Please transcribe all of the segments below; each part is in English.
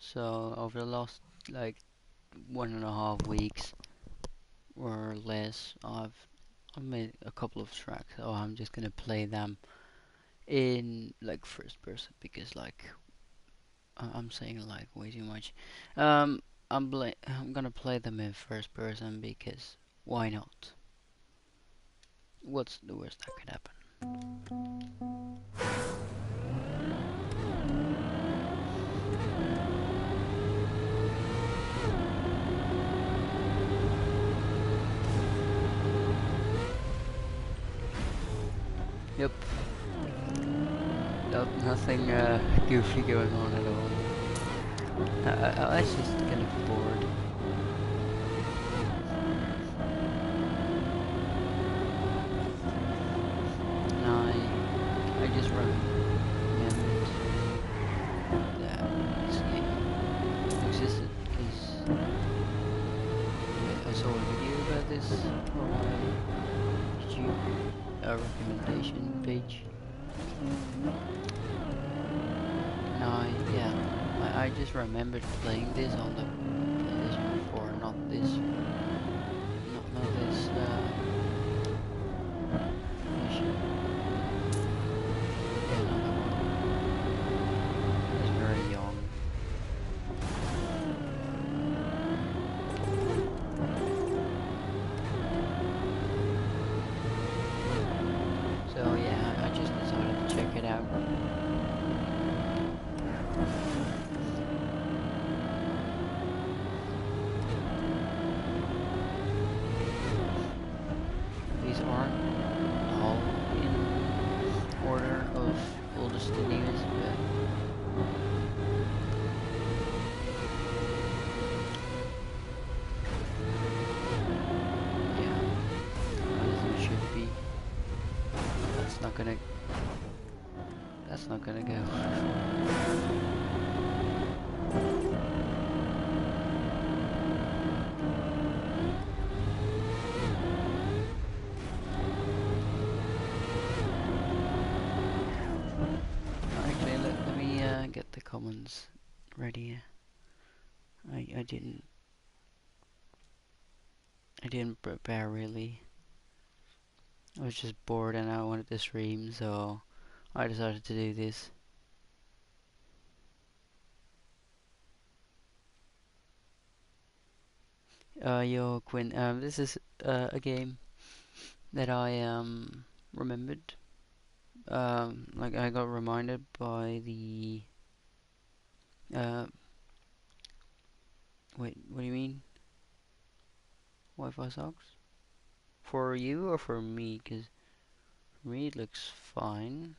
So over the last like 1.5 weeks or less, I've made a couple of tracks. So I'm just gonna play them in like first person because like I'm saying like way too much. Um, I'm gonna play them in first person because why not? What's the worst that could happen? Yep, nothing goofy going on at all. I was just kind of bored. And I just remembered that this game existed because I saw a video about this on my YouTube recommendation page. And I just remembered playing this on the PlayStation before, not this mission. Yeah, another one. I was very young. So yeah, I just decided to check it out. These aren't all in order of oldest to newest, but yeah, as it should be. That's not gonna. That's not gonna go. Actually, let me get the comments ready. I didn't prepare really. I was just bored and I wanted to stream, so I decided to do this. Yo, Quinn, this is a game that I remembered. Like I got reminded by the uh, wait, what do you mean? Wi-Fi sucks? For you or for me? Cause for me it looks fine.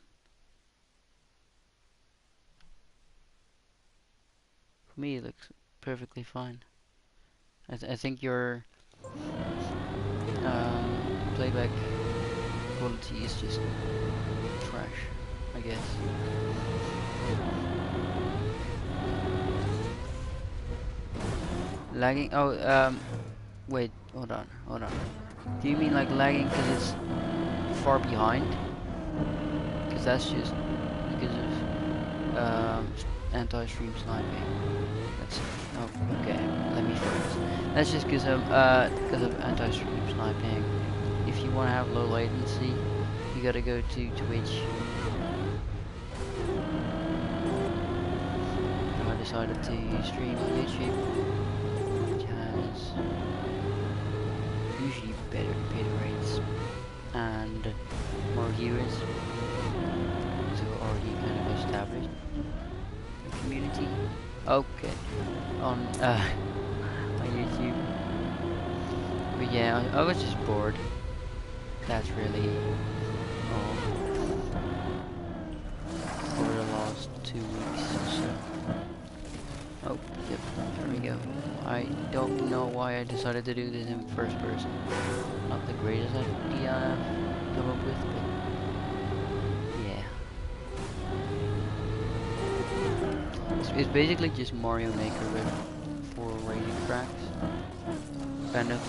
For me it looks perfectly fine. I think your playback quality is just trash, I guess. Lagging? Oh, wait, hold on. Do you mean like lagging because it's far behind? Because that's just because of anti-stream sniping. That's oh, okay. Let me focus. That's just because of anti-stream sniping. If you want to have low latency, you gotta go to Twitch. I decided to stream on YouTube, which has usually better bit rates and more viewers. So already kind of established the community. Okay, on on YouTube. But yeah, I was just bored. That's really all over the last 2 weeks or so. Oh, yep, there we go. I don't know why I decided to do this in first person. Not the greatest idea I've come up with, but yeah. It's basically just Mario Maker with 4 racing tracks. Kind of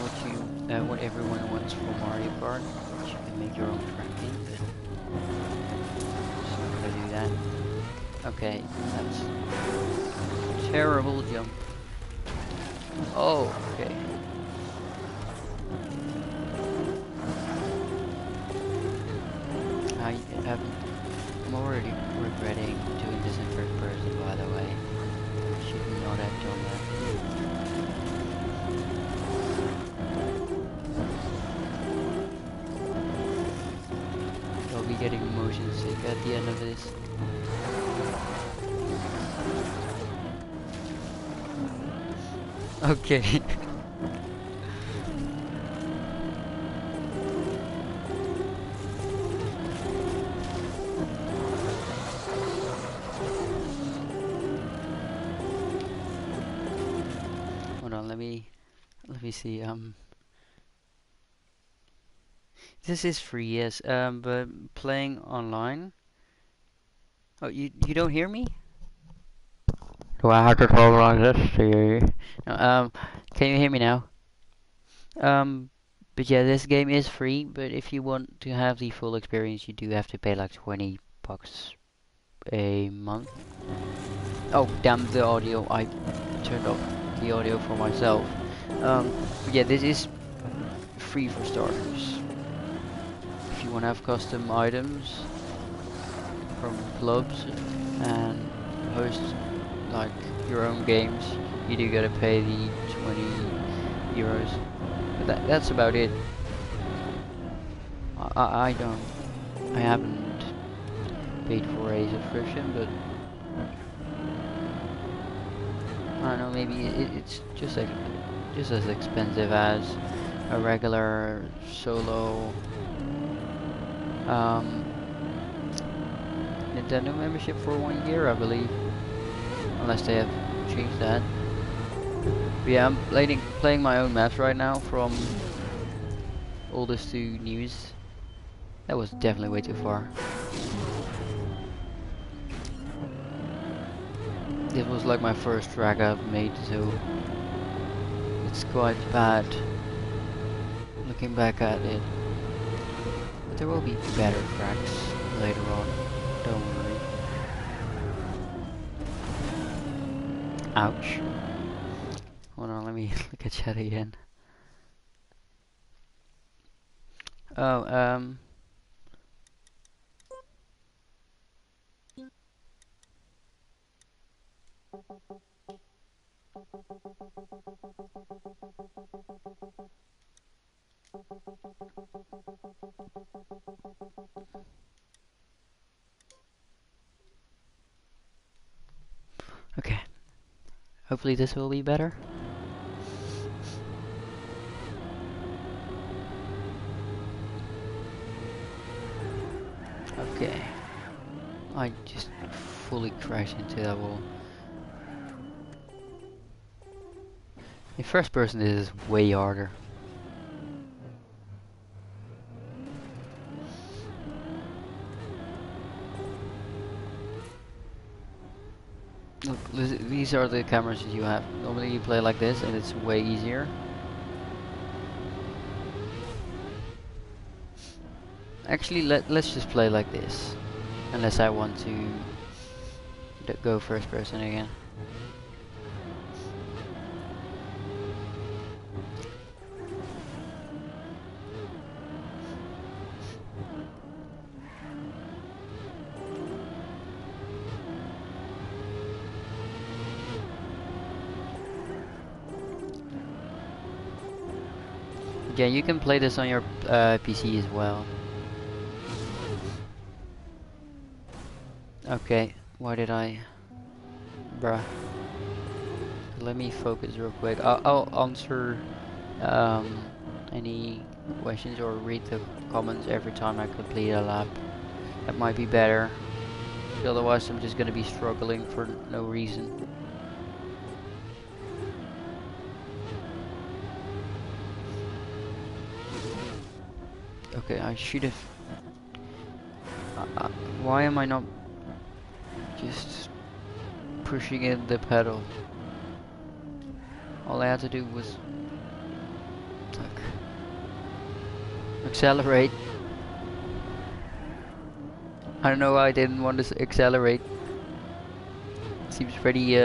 what everyone wants for Mario Kart, which you can make your own track in, but just not gonna do that. Okay, that's terrible jump. Oh, okay. I'm already regretting doing this in first person, by the way. I should not have done that. I'll be getting motion sick at the end of this. Okay. Hold on, let me see. This is free, yes. But playing online. Oh, you don't hear me? Do I have to talk like this to you? No, can you hear me now? Um, but yeah, this game is free, but if you want to have the full experience, you do have to pay like 20 bucks a month. Oh, damn the audio. I turned off the audio for myself. But yeah, this is free for starters. If you want to have custom items from clubs and host like your own games, you do gotta pay the 20 euros. But that's about it. I haven't paid for a subscription, but I don't know, maybe it's just like just as expensive as a regular solo Nintendo membership for 1 year, I believe, unless they have changed that. But yeah, I'm playing my own maps right now, from oldest to newest. That was definitely way too far. This was like my first track I've made, so it's quite bad looking back at it. But there will be better tracks later on, don't worry. Ouch. Hold on, let me look at chat again. Oh, okay. Hopefully this will be better. Okay. I just fully crashed into that wall. In first person this is way harder. Look, these are the cameras you have. Normally you play like this and it's way easier. Actually, let's just play like this. Unless I want to go first person again. Yeah, you can play this on your PC as well. Okay, why did I... Bruh. Let me focus real quick. I'll answer any questions or read the comments every time I complete a lap. That might be better. Otherwise I'm just gonna be struggling for no reason. Okay, I should have... why am I not just pushing in the pedal? All I had to do was accelerate. I don't know why I didn't want to accelerate. Seems pretty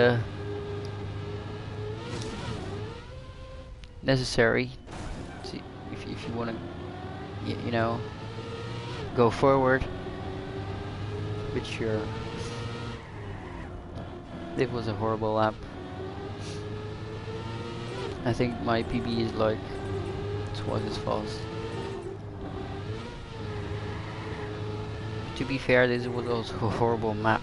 necessary to, if you want to, you know, go forward with your. It was a horrible lap. I think my PB is like twice as fast. To be fair, this was also a horrible map.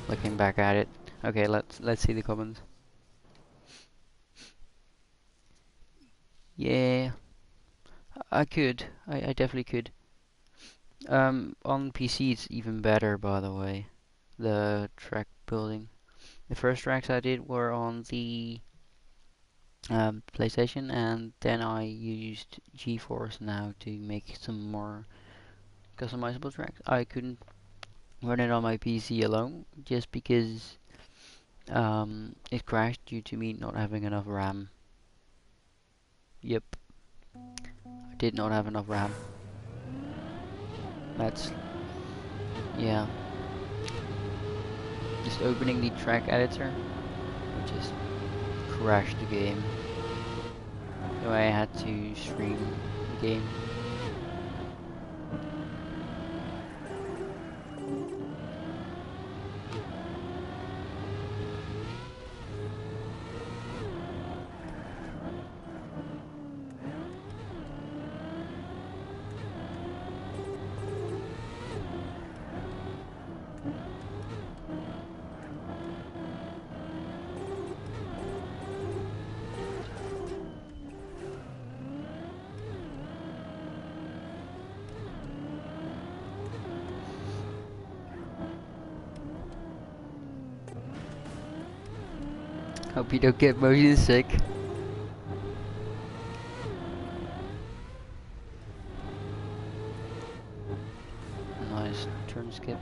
Looking back at it. Okay, let's see the comments. Yeah, I could. I definitely could. On PC it's even better, by the way. The track building. The first tracks I did were on the PlayStation, and then I used GeForce now to make some more customizable tracks. I couldn't run it on my PC alone, just because it crashed due to me not having enough RAM. Yep, I did not have enough RAM. That's, yeah. Just opening the track editor, it just crashed the game. So I had to stream the game. Hope you don't get motion sick. Nice turn skip.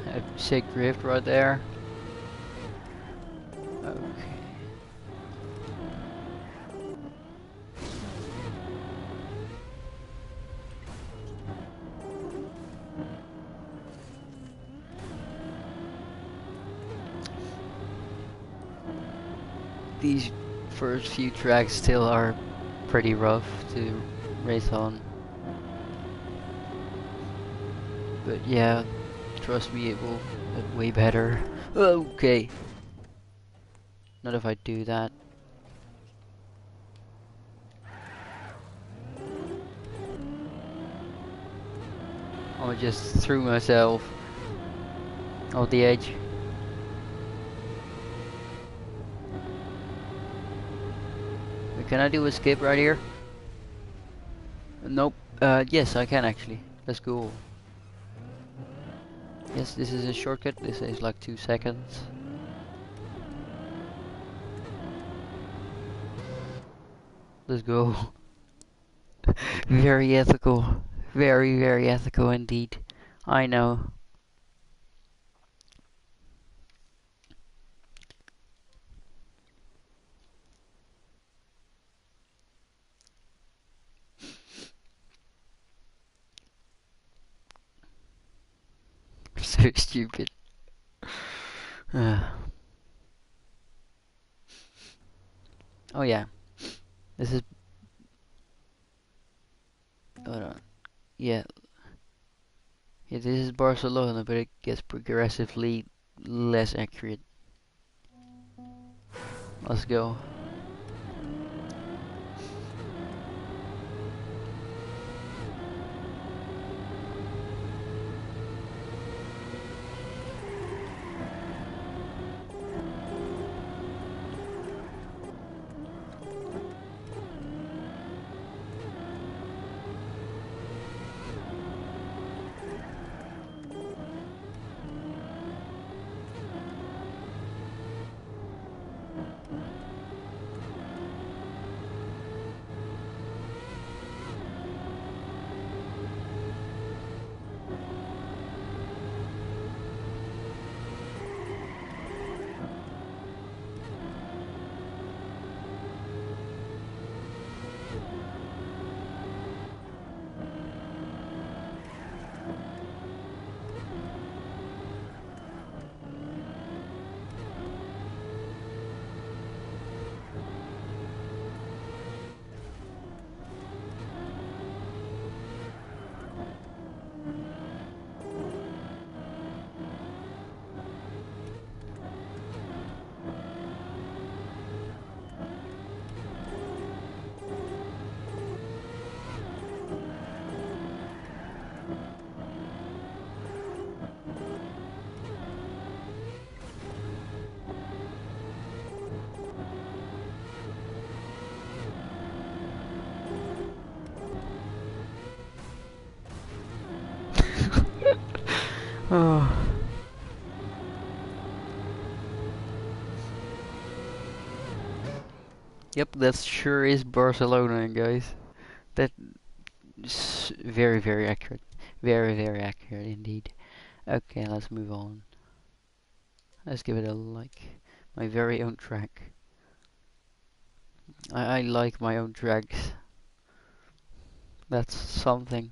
A sick drift right there. Okay. These first few tracks still are pretty rough to race on. But yeah, trust me, it will get way better. Okay. Not if I do that. I just threw myself off the edge. Wait, can I do a skip right here? Nope. Yes, I can actually. Let's go. Yes, this is a shortcut. This is like 2 seconds. Let's go. Very ethical. Very, very ethical indeed. I know. So stupid. Oh yeah. This is... Hold on. Yeah. Yeah, this is Barcelona, but it gets progressively less accurate. Let's go. Oh. Yep, that sure is Barcelona, guys. That's very, very accurate. Very, very accurate indeed. Okay, let's move on. Let's give it a like. My very own track. I like my own tracks. That's something.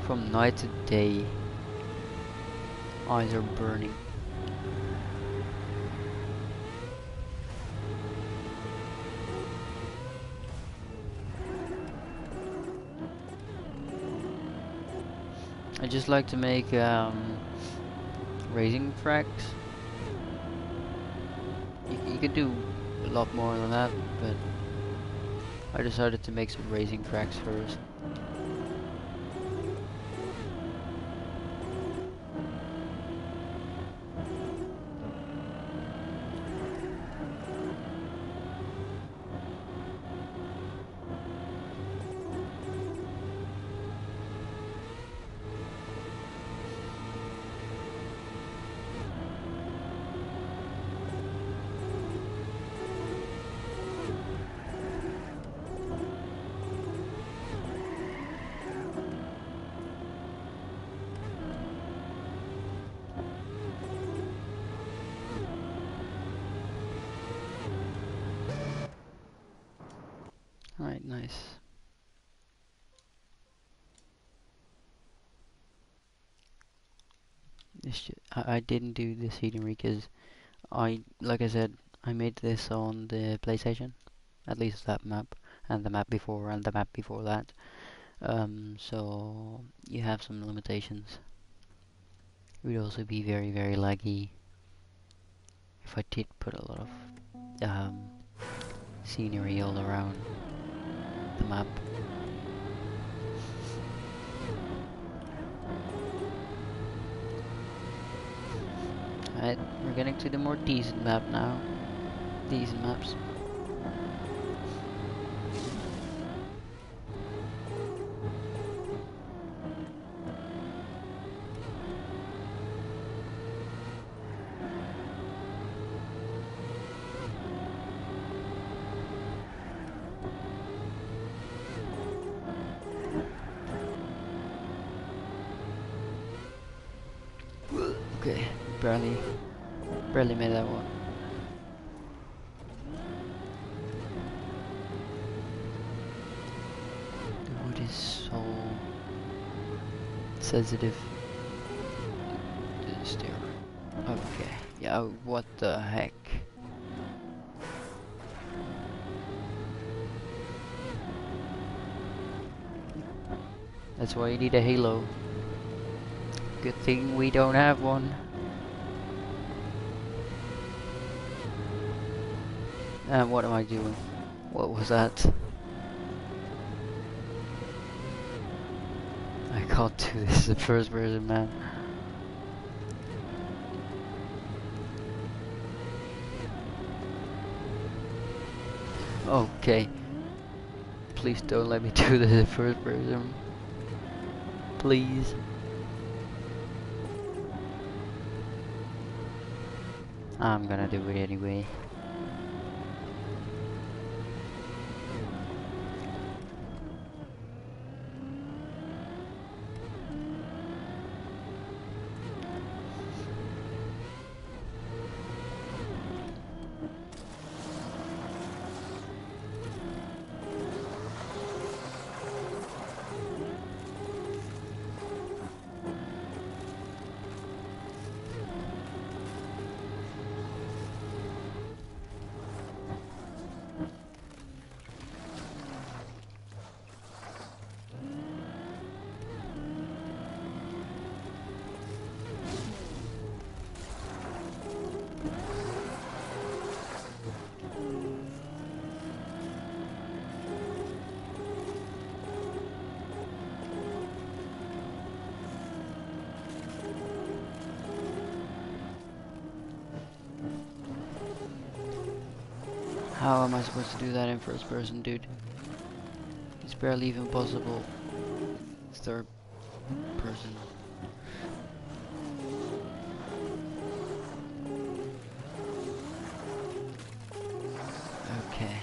From night to day, eyes are burning. I just like to make racing tracks. You could do a lot more than that, but I decided to make some racing tracks first. Alright, nice. I didn't do the scenery because like I said, I made this on the PlayStation. At least that map, and the map before, and the map before that. So you have some limitations. It would also be very, very laggy if I did put a lot of scenery all around the map. Alright, we're getting to the more decent map now. Decent maps. Okay, barely made that one. The wood is so sensitive. The stair. Okay, yeah, what the heck? That's why you need a halo. Good thing we don't have one. And what am I doing? What was that? I can't do this in first person, man. Okay. Please don't let me do this in first person. Please. I'm gonna do it anyway. How am I supposed to do that in first person, dude? It's barely even possible. Third person. Okay.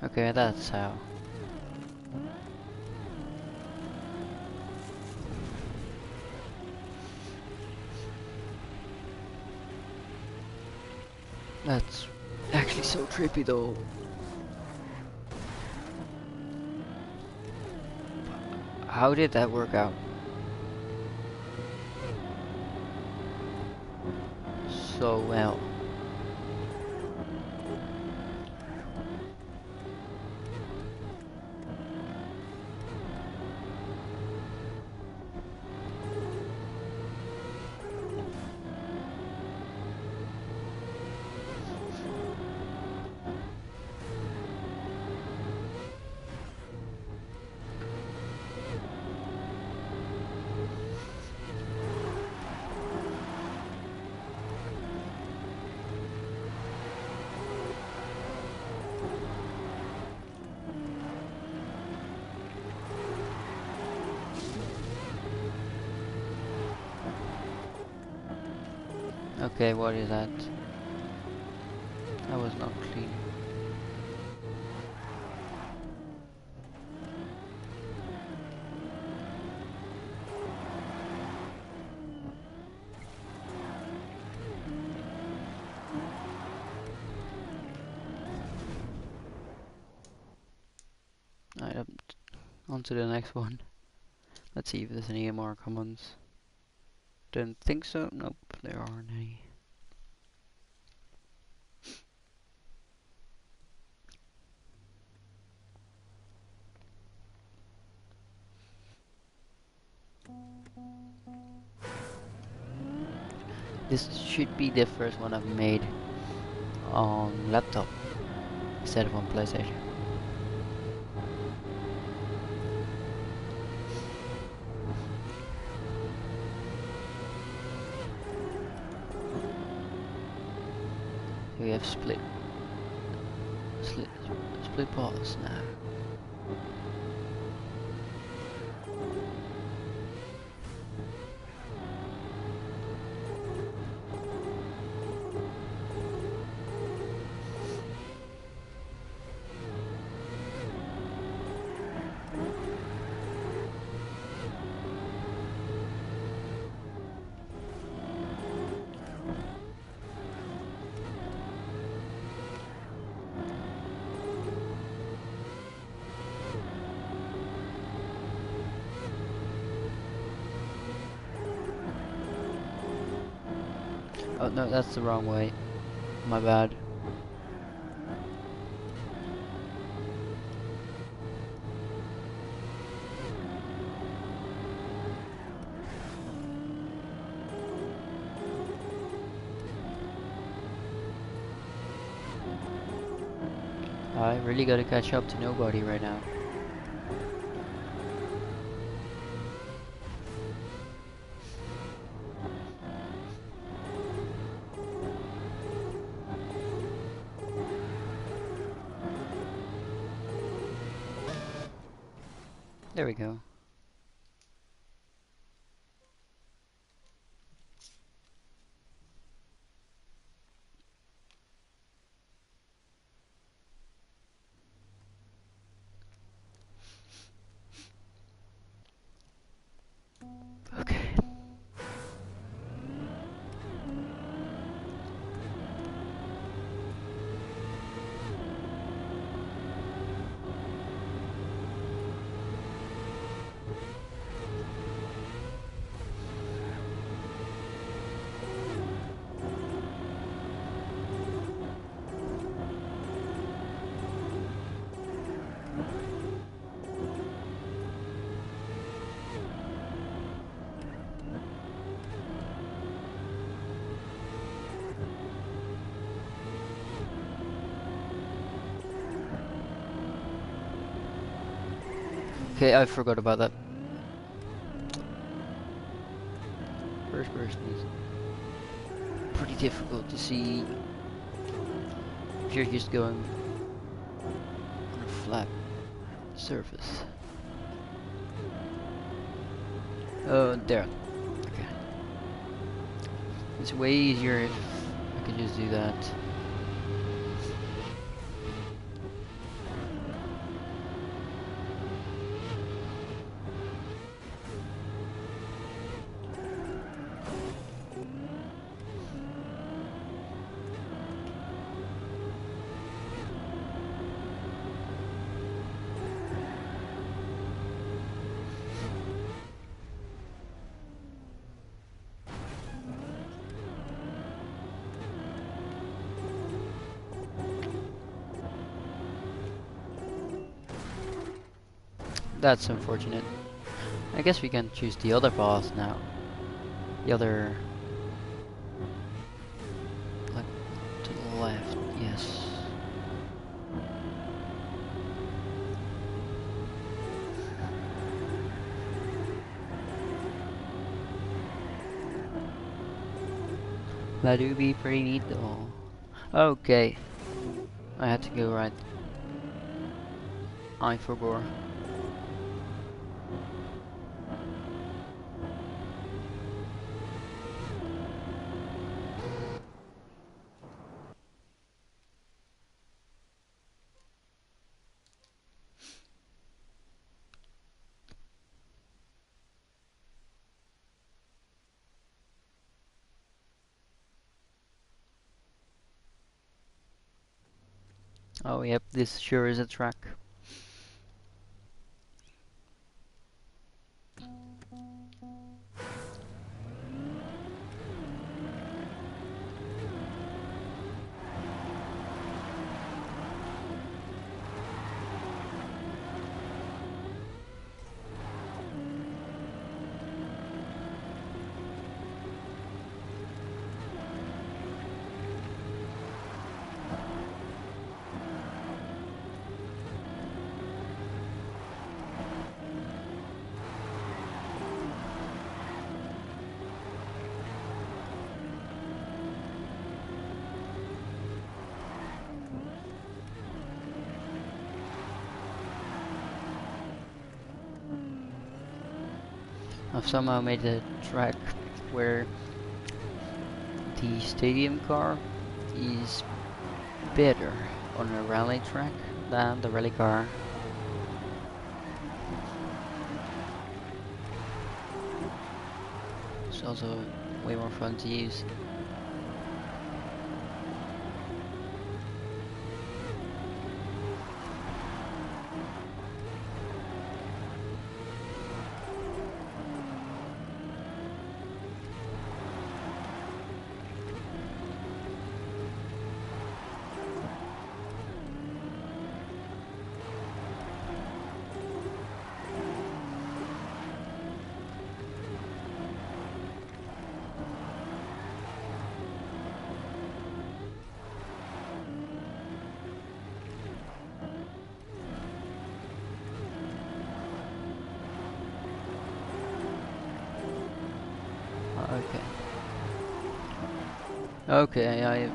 Okay, that's how. That's actually so trippy though. How did that work out? So well. Okay, what is that? That was not clean. Alright, on to the next one. Let's see if there's any more commons. Didn't think so. Nope, there aren't any. This should be the first one I've made on laptop instead of on PlayStation. We have split paths now. Oh no, that's the wrong way. My bad. I really gotta catch up to nobody right now. There we go. Okay. Okay, I forgot about that. First person is pretty difficult to see if you're just going on a flat surface. Oh, there. Okay. It's way easier if I could just do that. That's unfortunate. I guess we can choose the other path now. The other... like, to the left, yes. That would be pretty neat though. Okay. I had to go right. I forgot. Oh yep, this sure is a track. I've somehow made a track where the stadium car is better on a rally track than the rally car. It's also way more fun to use. Okay. Okay, I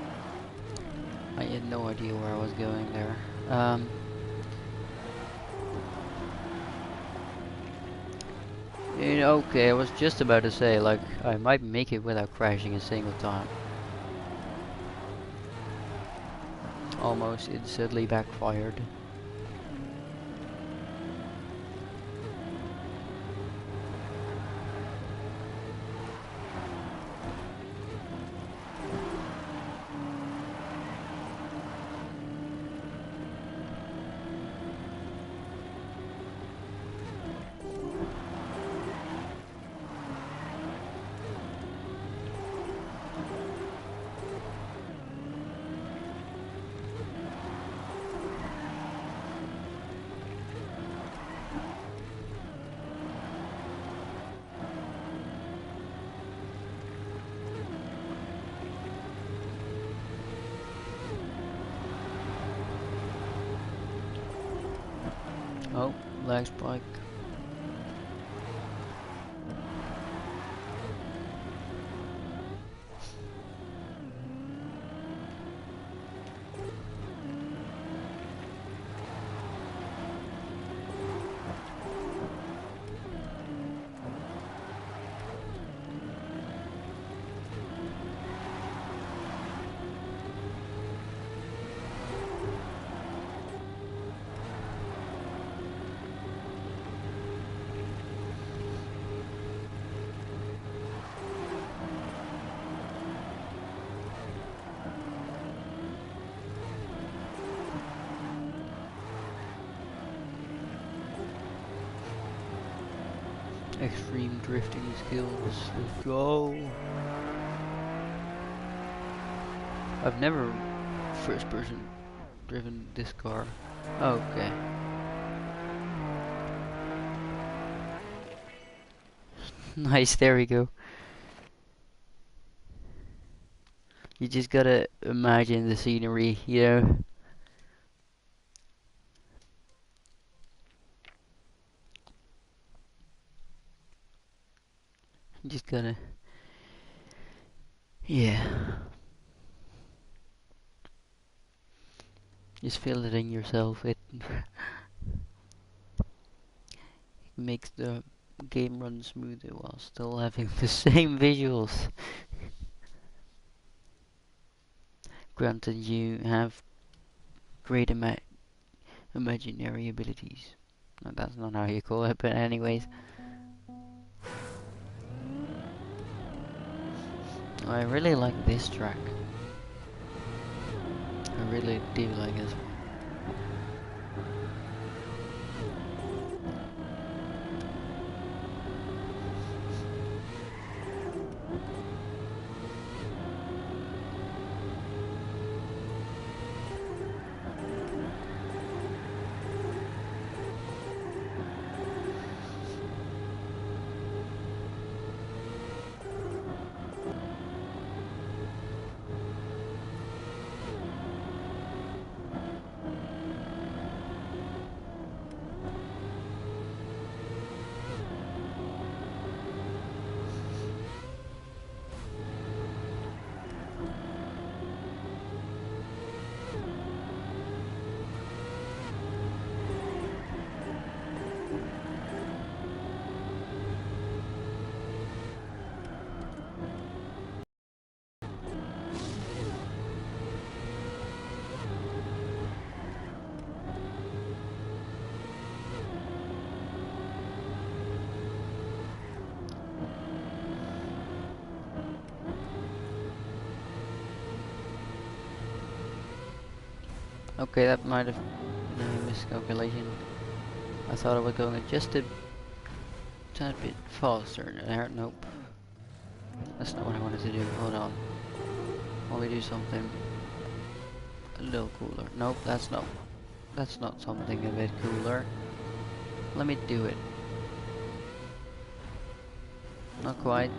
had no idea where I was going there. Okay, I was just about to say, like, I might make it without crashing a single time. Almost instantly backfired. Oh, lag spike. extreme drifting skills. Let's go. I've never first person driven this car. Okay. Nice, there we go. You just gotta imagine the scenery, you know? You just gotta... Yeah. Just feel it in yourself. It makes the game run smoother while still having the same visuals. Granted, you have great imaginary abilities. No, that's not how you call it, but anyways. I really like this track. I really do like this one. Okay, that might have been a miscalculation. I thought I was going just a tad bit faster there. Nope. That's not what I wanted to do. Hold on. Let me do something a little cooler. Nope, that's not something a bit cooler. Let me do it. Not quite.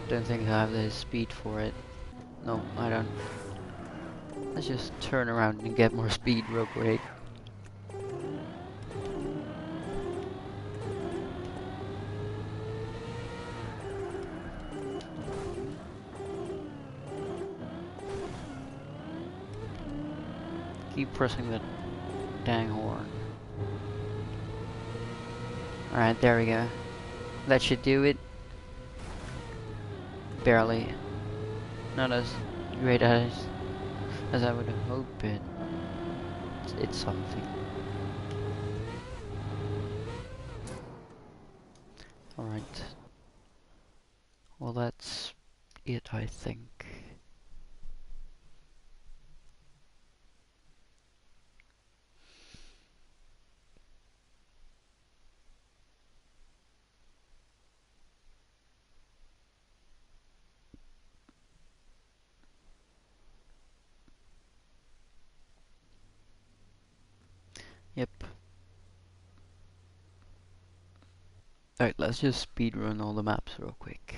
Don't think I have the speed for it. No, I don't. Let's just turn around and get more speed real quick. Keep pressing that dang horn. Alright, there we go. That should do it. Barely. Not as great as I would have hoped, but it's something. Alright. Well, that's it, I think. Yep. Alright, let's just speedrun all the maps real quick.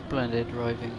Splendid driving.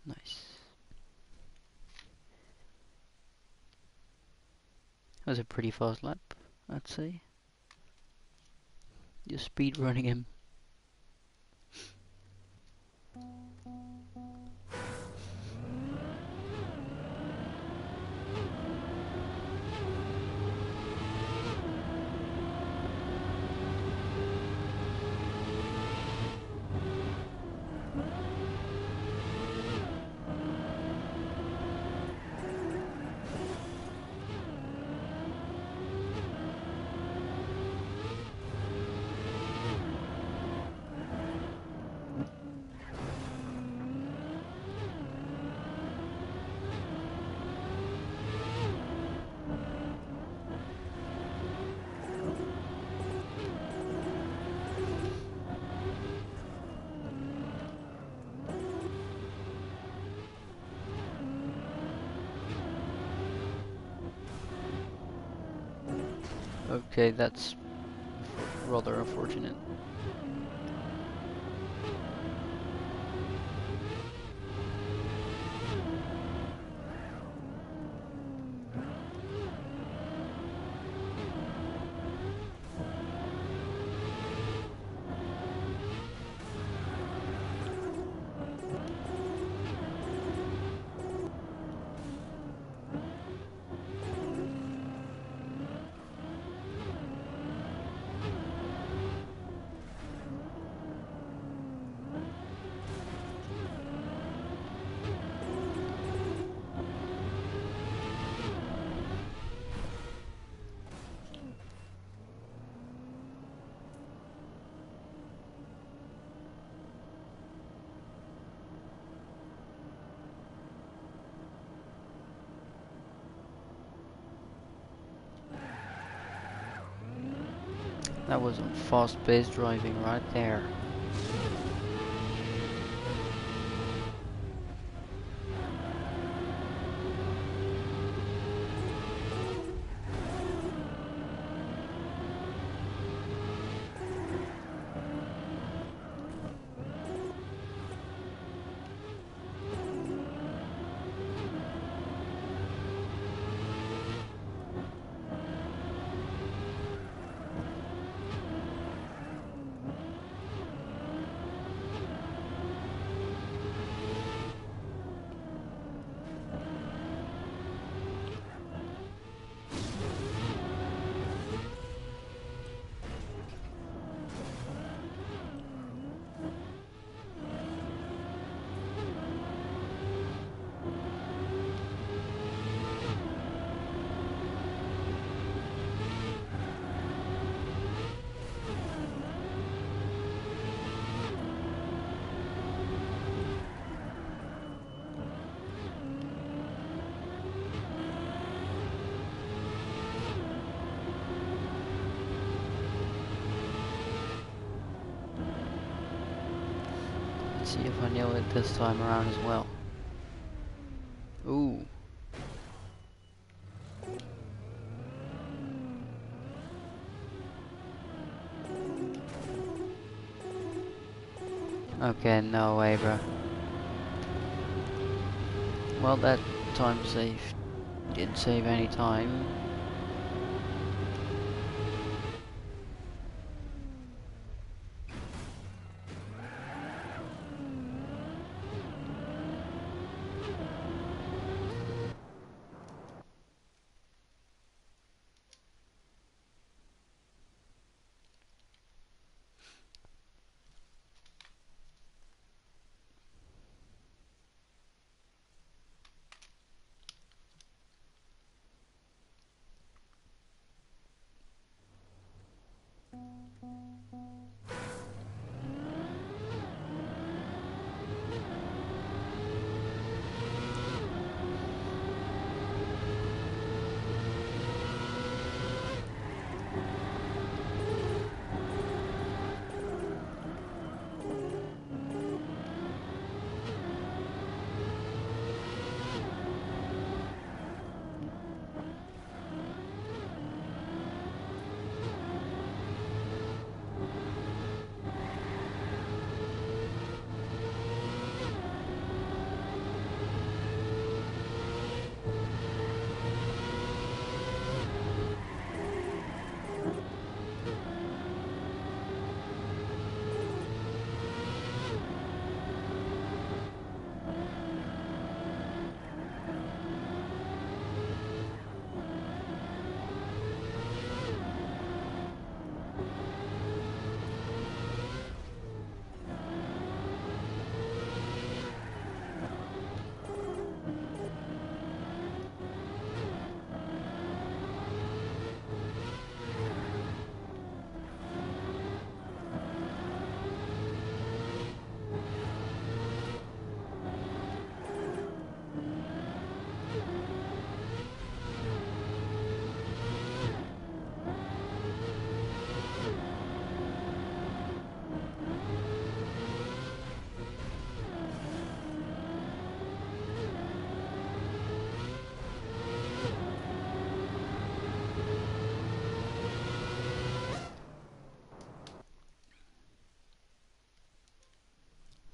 Nice. That was a pretty fast lap, I'd say. Just speed running him. Okay, that's rather unfortunate. That was some fast-paced driving right there. Let's see if I nail it this time around as well. Ooh. Okay, no way, bro. Well, that time save didn't save any time.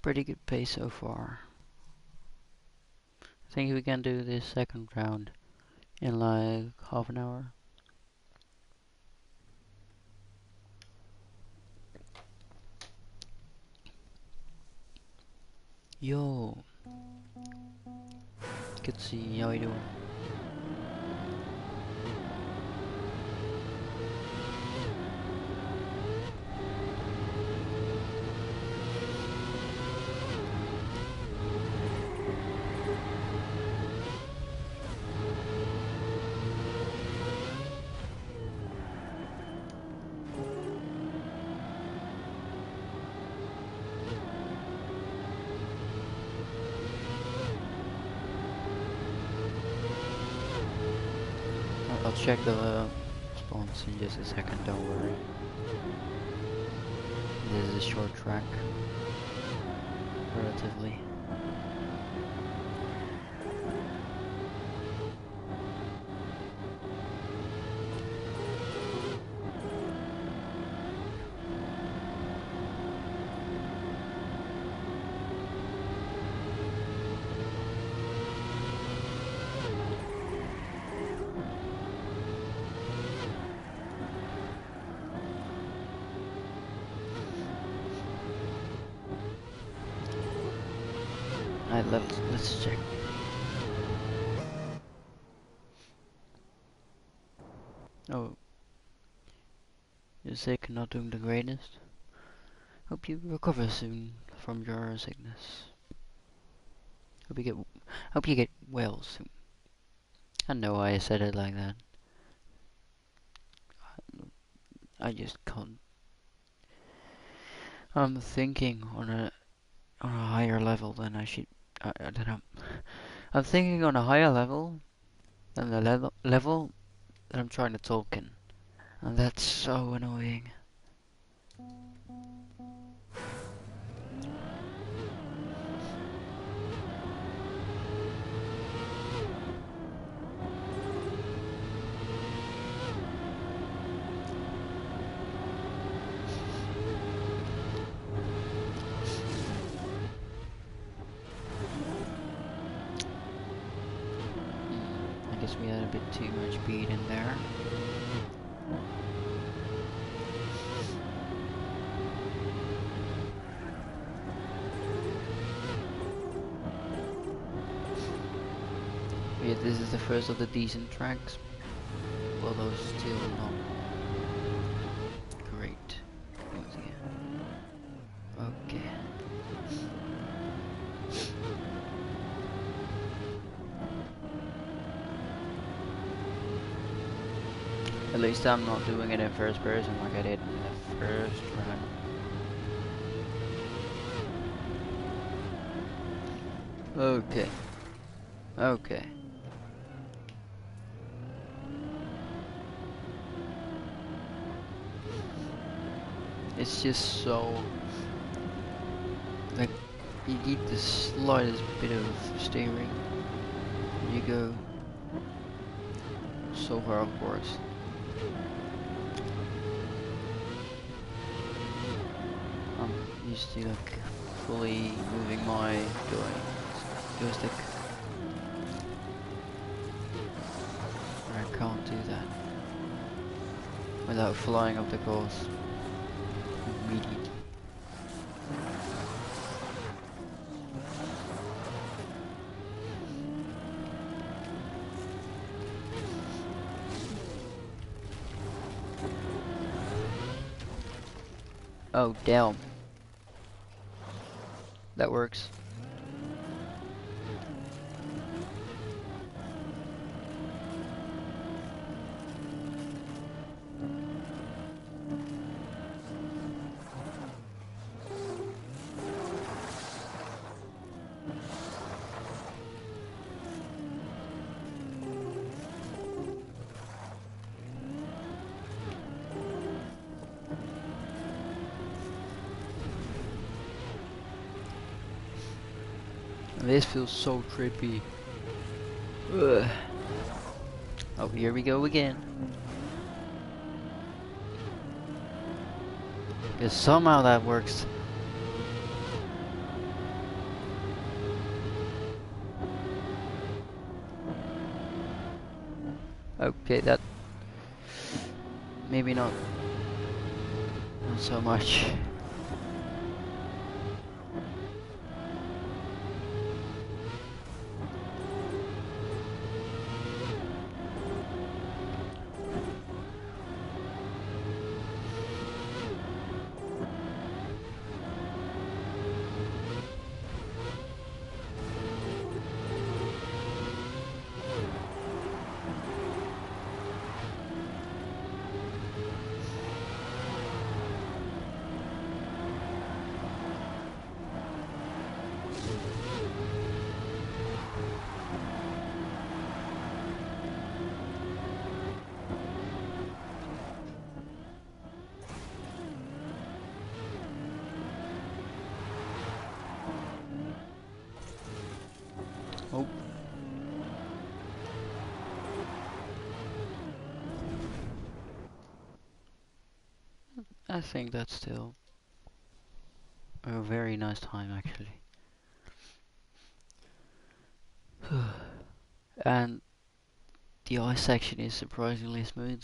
Pretty good pace so far. I think we can do this second round in like half an hour. Yo, good to see you. How you doing? I'll check the spawns in just a second, don't worry. This is a short track, relatively. Alright, let's check. Oh, you're sick, not doing the greatest. Hope you recover soon from your sickness. Hope you get well soon. I know I said it like that. I just can't. I'm thinking on a higher level than I should. I don't know. I'm thinking on a higher level than the level that I'm trying to talk in, and that's so annoying. I guess we had a bit too much speed in there. Yeah, this is the first of the decent tracks. Well, those still not great. Okay. At least I'm not doing it in first person like I did in the first run. Okay. Okay. It's just so... like, you need the slightest bit of steering. You go so far, of course. I'm used to like fully moving my joystick. I can't do that without flying off the course immediately. Oh damn. That works. This feels so trippy. Ugh. Oh, here we go again. Because somehow that works. Okay, that maybe not so much. Oh, I think that's still a very nice time actually. And the ice section is surprisingly smooth.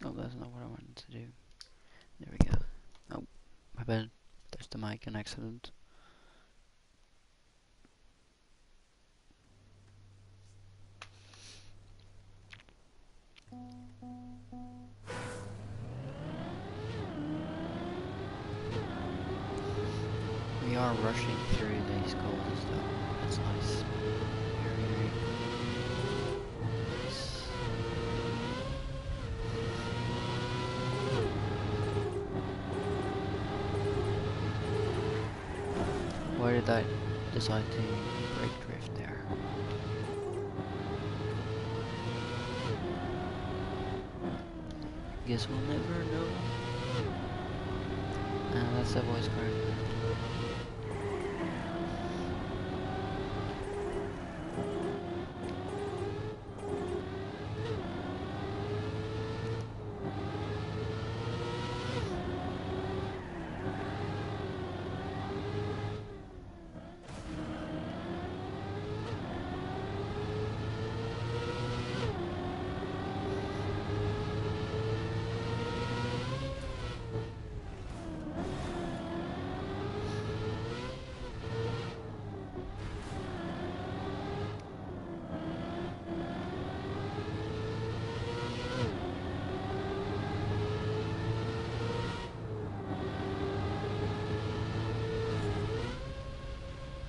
Oh, that's not what I wanted to do. There we go. Oh, my bad. There's the mic, an accident. We are rushing through these courses though. That's nice. Very, very nice. Why did I decide to brake drift there? Guess we'll never know. That's the voice crack.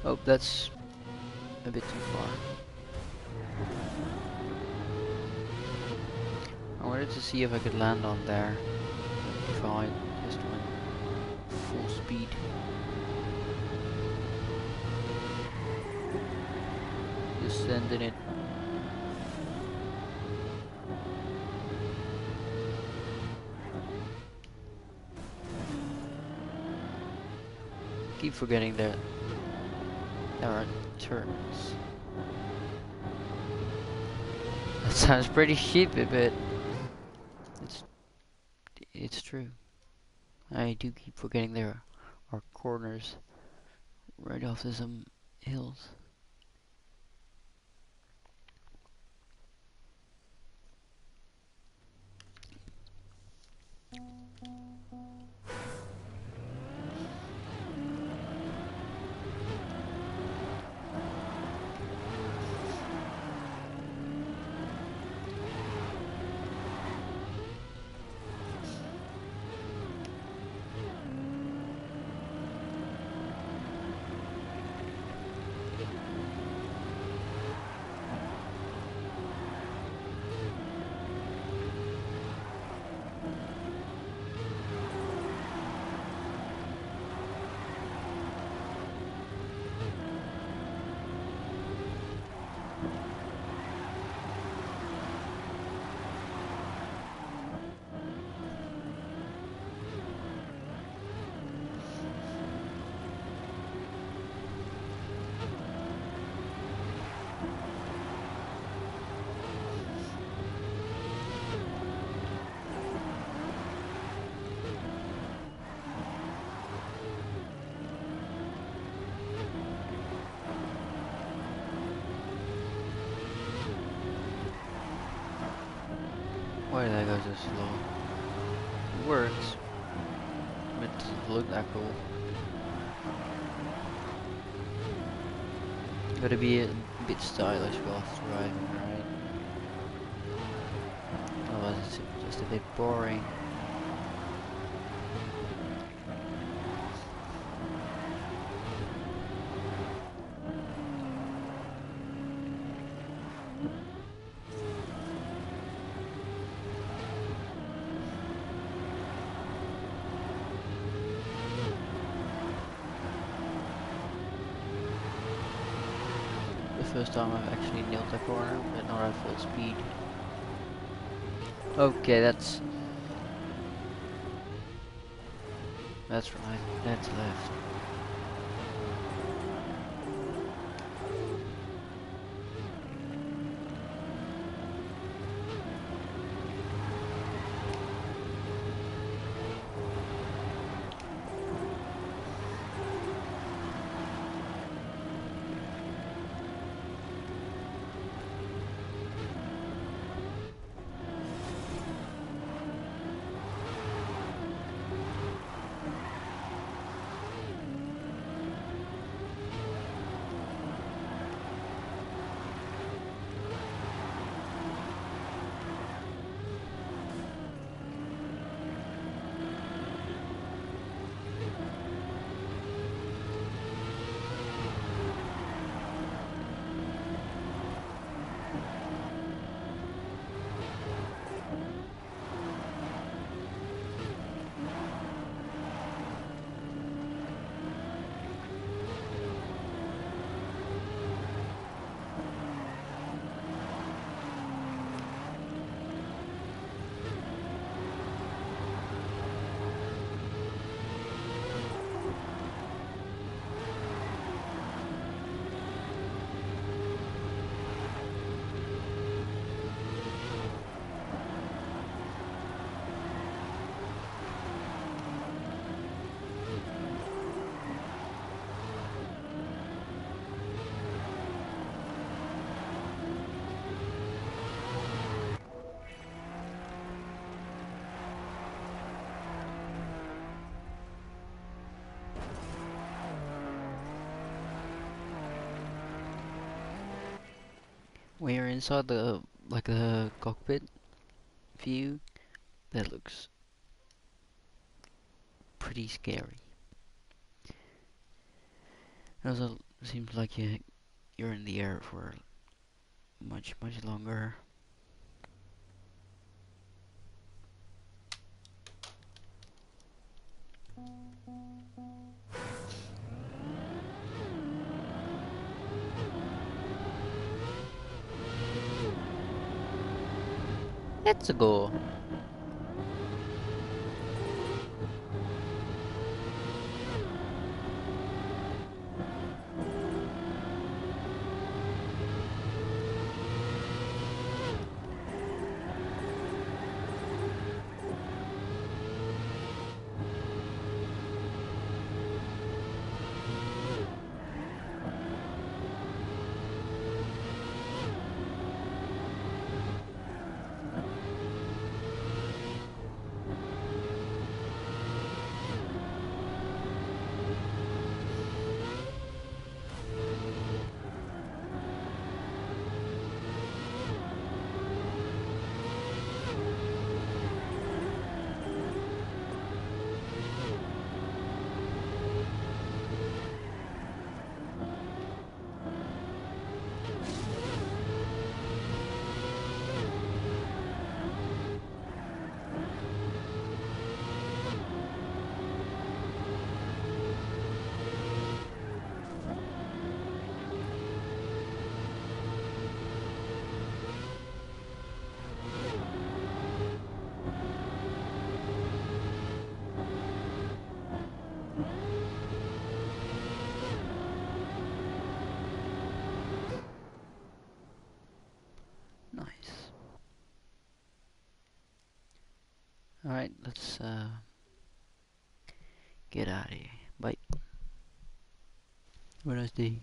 Oh, that's a bit too far. I wanted to see if I could land on there. Try just went full speed. Just sending it. keep forgetting that there are turns. That sounds pretty stupid, but it's it's true. I do keep forgetting there are corners right off to some hills. Why did I go so slow? It works, but it doesn't look that cool. Gotta be a bit stylish whilst driving, right? Otherwise it's just a bit boring. The first time I've actually nailed the corner, but not at full speed. Okay, that's right. That's left. When you're inside the cockpit view, that looks pretty scary. It also seems like you're in the air for much longer. Let's go. Alright, let's get out of here. Bye. Have a nice day.